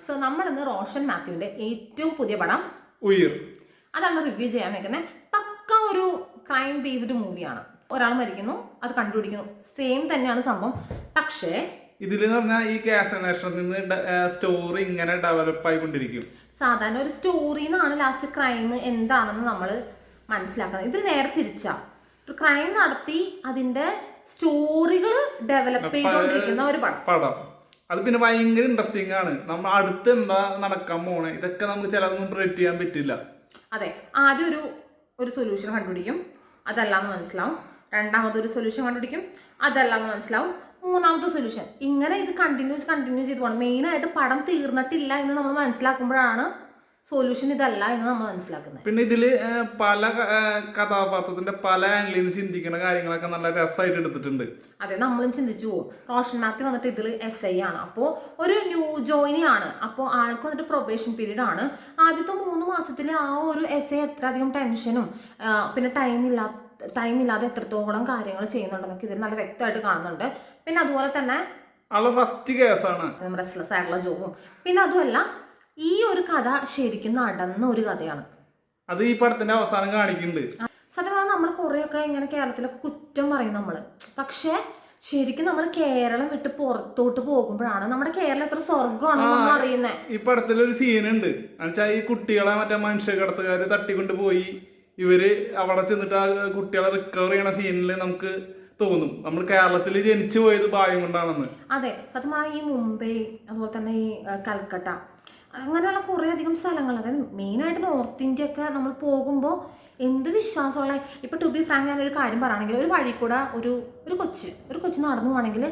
So നമ്മൾ ഇന്ന് റോഷൻ മാത്യുവിന്റെ ഏറ്റവും പുതിയ പടം ഉയിർ അതാണ് റിവ്യൂ ചെയ്യാൻ വെക്കുന്നത്. പക്ക ഒരു ക്രൈം ബേസ്ഡ് മൂവിയാണ്. ഒരാൾ മരിക്കുന്നു, അത് കണ്ടുപിടിക്കുന്നു, സെയിം തന്നെയാണ് സംഭവം. പക്ഷേ ഇതിലെന്ന് പറഞ്ഞാൽ ഈ കേസ് അന്വേഷണത്തിൽ നിന്ന് സ്റ്റോറി ഇങ്ങനെ ഡെവലപ്പ് ആയിക്കൊണ്ടിരിക്കും. സാധാരണ ഒരു സ്റ്റോറിന്നാണ് ലാസ്റ്റ് ക്രൈം എന്താണെന്ന് നമ്മൾ മനസ്സിലാക്കുന്നത്. ഇത് നേരെ തിരിച്ചാ, ഒരു ക്രൈം നടത്തി അതിന്റെ സ്റ്റോറികൾ ഡെവലപ്പ് ചെയ്തുകൊണ്ടിരിക്കുന്ന ഒരു പടം. അത് പിന്നെ ഭയങ്കര ഇൻട്രസ്റ്റിംഗ് ആണ്. നമ്മൾ അടുത്ത് എന്താ നടക്കാൻ പോണേ ഇതൊക്കെ നമുക്ക് ചിലതൊന്നും പ്രെഡിക്റ്റ് ചെയ്യാൻ പറ്റില്ല. അതെ, ആദ്യം ഒരു സൊല്യൂഷൻ കണ്ടുപിടിക്കും, അതല്ലാന്ന് മനസ്സിലാവും. രണ്ടാമതൊരു സൊല്യൂഷൻ കണ്ടുപിടിക്കും, അതല്ലാന്ന് മനസ്സിലാവും. മൂന്നാമത്തെ സൊല്യൂഷൻ. ഇങ്ങനെ ഇത് കണ്ടിന്യൂ ചെയ്ത് പോകണം. മെയിനായിട്ട് പടം തീർന്നിട്ടില്ല എന്ന് നമ്മൾ മനസ്സിലാക്കുമ്പോഴാണ് സൊല്യൂഷൻ ഇതല്ല എന്ന് നമ്മൾ മനസ്സിലാക്കുന്നത്. പിന്നെ ഇതില് പല കഥാപാത്രത്തിന്റെ പല ആംഗിളിൽ നിന്ന് ചിന്തിക്കുന്ന കാര്യങ്ങളൊക്കെ നല്ല രസമായിട്ട് എടുത്തിട്ടുണ്ട്. അതെ, നമ്മളും ചിന്തിച്ചു പോകും. റോഷൻ മാത്യു വന്നിട്ട് ഇതിൽ SI ആണ്. അപ്പോൾ ഒരു ന്യൂ ജോയിനി ആണ്. അപ്പോൾ ആൾക്ക് വന്നിട്ട് പ്രൊബേഷൻ പീരീഡ് ആണ്. ആദ്യത്തെ 3 മാസത്തിൽ ആ ഒരു SI എത്ര അധികം ടെൻഷനും പിന്നെ ടൈമില്ലാതെ എത്രത്തോളം കാര്യങ്ങൾ ചെയ്യുന്നുണ്ടെന്നൊക്കെ ഇതിൽ നല്ല വ്യക്തമായിട്ട് കാണുന്നുണ്ട്. പിന്നെ അതുപോലെ തന്നെ ഫസ്റ്റ് കേസാണ് റെസ്ലെസ് ആയിട്ടുള്ള ജോബും. പിന്നെ അതുമല്ല, ഈ ഒരു കഥ ശരിക്കും നടന്ന ഒരു കഥയാണ്. അത് ഈ പടത്തിന്റെ അവസാനം കാണിക്കുന്നുണ്ട്. സത്യം പറഞ്ഞാൽ നമ്മൾ കുറേയൊക്കെ ഇങ്ങനെ കേരളത്തിലൊക്കെ കുറ്റം പറയും നമ്മള്. പക്ഷെ ശരിക്കും നമ്മൾ കേരളം വിട്ട് പുറത്തോട്ട് പോകുമ്പോഴാണ് നമ്മുടെ കേരളം എത്ര സ്വർഗമാണെന്ന് നമ്മൾ അറിയുന്നത്. ഈ പടത്തിലൊരു സീനുണ്ട്. എന്നുവെച്ചാൽ ഈ കുട്ടികളെ മറ്റേ മനുഷ്യക്കടത്തുകാര് തട്ടിക്കൊണ്ട് പോയി ഇവര് അവിടെ ചെന്നിട്ട് ആ കുട്ടികളെ റിക്കവർ ചെയ്യണ സീനിൽ നമുക്ക് തോന്നും നമ്മൾ കേരളത്തിൽ ജനിച്ചു പോയത് ഭാഗ്യം കൊണ്ടാണെന്ന്. അതെ, സത്യമായി ഈ മുംബൈ, അതുപോലെ തന്നെ ഈ കൽക്കട്ട, അങ്ങനെയുള്ള കുറേ അധികം സ്ഥലങ്ങൾ, അതായത് മെയിനായിട്ട് നോർത്ത് ഇന്ത്യ ഒക്കെ നമ്മൾ പോകുമ്പോൾ എന്ത് വിശ്വാസമുള്ള. ഇപ്പൊ ടു ബി ഫ്രാങ്ക് ഞാനൊരു കാര്യം പറയുകയാണെങ്കിൽ, ഒരു വഴി കൂടെ ഒരു കൊച്ചു നടന്നു പോവാണെങ്കിൽ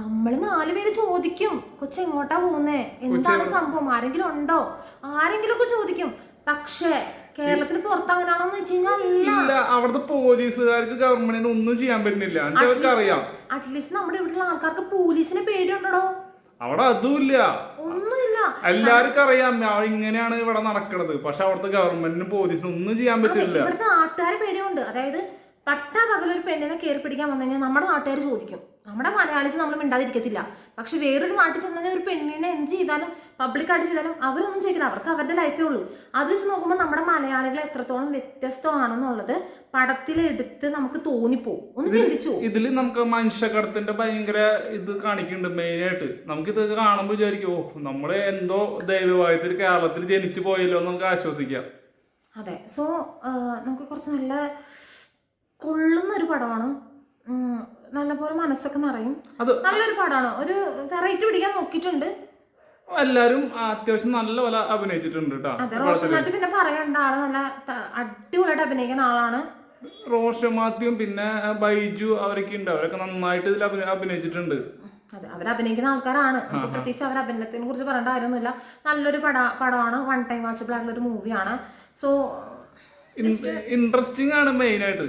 നമ്മൾ 4 പേര് ചോദിക്കും, കൊച്ചു എങ്ങോട്ടാ പോകുന്നേ, എന്താണ് സംഭവം, ആരെങ്കിലും ഉണ്ടോ, ആരെങ്കിലും ഒക്കെ ചോദിക്കും. പക്ഷേ കേരളത്തിന് പുറത്ത് അങ്ങനെയാണോന്ന് വെച്ച് കഴിഞ്ഞാൽ അവിടുത്തെ പോലീസുകാർക്ക് ഗവൺമെന്റിന് ഒന്നും ചെയ്യാൻ പറ്റുന്നില്ല. അറ്റ്ലീസ്റ്റ് നമ്മുടെ ഇവിടെയുള്ള ആൾക്കാർക്ക് പോലീസിനെ പേടിയുണ്ടോ? അവിടെ അതുമില്ല, ഒന്നുമില്ല. എല്ലാവർക്കും അറിയാം ഇങ്ങനെയാണ് ഇവിടെ നടക്കുന്നത്. പക്ഷെ അവിടുത്തെ ഗവൺമെന്റിനും പോലീസിനും ഒന്നും ചെയ്യാൻ പറ്റില്ല. ഇവിടുത്തെ നാട്ടുകാരെ പേടിയുണ്ട്. അതായത് പട്ടാ പകലൊരു പെണ്ണിനെ കയറി പിടിക്കാൻ വന്നു കഴിഞ്ഞാൽ നമ്മുടെ നാട്ടുകാർ ചോദിക്കും. നമ്മുടെ മലയാളീസ് നമ്മൾ മിണ്ടാതിരിക്കത്തില്ല. പക്ഷെ വേറൊരു നാട്ടിൽ ചെന്നാൽ ഒരു പെണ്ണിനെ എന്ത് ചെയ്താലും പബ്ലിക്കായിട്ട് ചെയ്താലും അവരൊന്നും ചോദിക്കില്ല. അവർക്ക് അവരുടെ ലൈഫേ ഉള്ളൂ. അത് വെച്ച് നോക്കുമ്പോൾ നമ്മുടെ മലയാളികൾ എത്രത്തോളം വ്യത്യസ്തമാണെന്നുള്ളത് പടത്തിലെടുത്ത് നമുക്ക് തോന്നിപ്പോവും. ഒന്ന് ചിന്തിച്ചു. ഇതിൽ നമുക്ക് മനുഷ്യക്കടത്തിന്റെ ഭയങ്കര ഇത് കാണിക്കുന്നുണ്ട്. മെയിനായിട്ട് നമുക്കിത് കാണുമ്പോൾ വിചാരിക്കും, ഓ നമ്മള് എന്തോ ദൈവവായത്തിൽ കേരളത്തിൽ ജനിച്ചു പോയല്ലോ എന്ന് നമുക്ക് ആശ്വസിക്കാം. അതെ, സോ നമുക്ക് കുറച്ച് നല്ല കൊള്ളുന്ന ഒരു പടമാണ്. നല്ലപോലെ മനസ്സൊക്കെ നിറയും. നല്ലൊരു പടമാണ്. ഒരു വെറൈറ്റി പിടിക്കാൻ നോക്കിയിട്ടുണ്ട്. എല്ലാരും അത്യാവശ്യം നല്ല പോലെ അഭിനയിച്ചിട്ടുണ്ട് കേട്ടോ. അതെ, റോഷൻ മാത്യു പിന്നെ പറയേണ്ട ആള് നല്ല അടിപൊളിയായിട്ട് അഭിനയിക്കുന്ന ആളാണ്. റോഷൻ മാത്യുവും പിന്നെ ബൈജു അവരൊക്കെ ഉണ്ട്. അവരൊക്കെ നന്നായിട്ട് ഇതിൽ അഭിനയിച്ചിട്ടുണ്ട്. അതെ, അവർ അഭിനയിക്കുന്ന ആൾക്കാരാണ്. നമുക്ക് പ്രത്യേകിച്ച് അവർ അഭിനയത്തിനെ കുറിച്ച് പറയേണ്ട കാര്യമൊന്നുമില്ല. നല്ലൊരു പടമാണ്. 1 ടൈം വാച്ചബിൾ ആയിട്ടുള്ള ഒരു മൂവിയാണ്. സോ ഇൻട്രസ്റ്റിംഗ് ആണ് മെയിനായിട്ട്.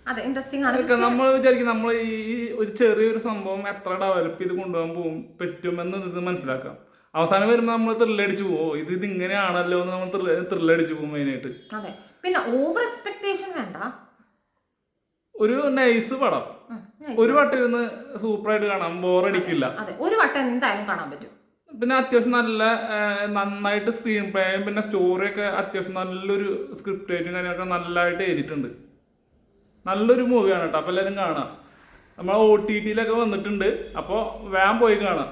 അതെ, ഇൻട്രസ്റ്റിംഗ് ആണ്. നമ്മൾ വിചാരിക്കും നമ്മൾ ഈ ഒരു ചെറിയൊരു സംഭവം എത്ര ഡെവലപ്പ് ചെയ്ത് കൊണ്ടുപോകാൻ പറ്റുമെന്ന് ഇത് മനസ്സിലാക്കാം. അവസാനം വരുമ്പോൾ നമ്മൾ ത്രില്ലടിച്ചു പോകും. ഇത് ഇങ്ങനെയാണല്ലോ എന്ന് നമ്മൾ ത്രില്ലടിച്ചു പോകും മെയിനായിട്ട്. അതെ, പിന്നെ ഓവർ എക്സ്പെക്ടേഷൻ വേണ്ട. ഒരു നൈസ് പടം. ഒരു വട്ടം ഇരുന്ന് സൂപ്പറായിട്ട് കാണാം, ബോറടിക്കില്ല. അതെ, ഒരു വട്ടം എന്തായാലും കാണാൻ പറ്റും. പിന്നെ അത്യാവശ്യം നന്നായിട്ട് സ്ക്രീൻ പ്ലേയും പിന്നെ സ്റ്റോറിയൊക്കെ അത്യാവശ്യം നല്ലൊരു സ്ക്രിപ്റ്റ് ആയിട്ടും കാര്യങ്ങളൊക്കെ നല്ലതായിട്ട് എഴുതിയിട്ടുണ്ട്. നല്ലൊരു മൂവിയാണ് കേട്ടോ. അപ്പോൾ എല്ലാവരും കാണാം. നമ്മൾ OTT വന്നിട്ടുണ്ട്. അപ്പോൾ വേഗം പോയി കാണാം.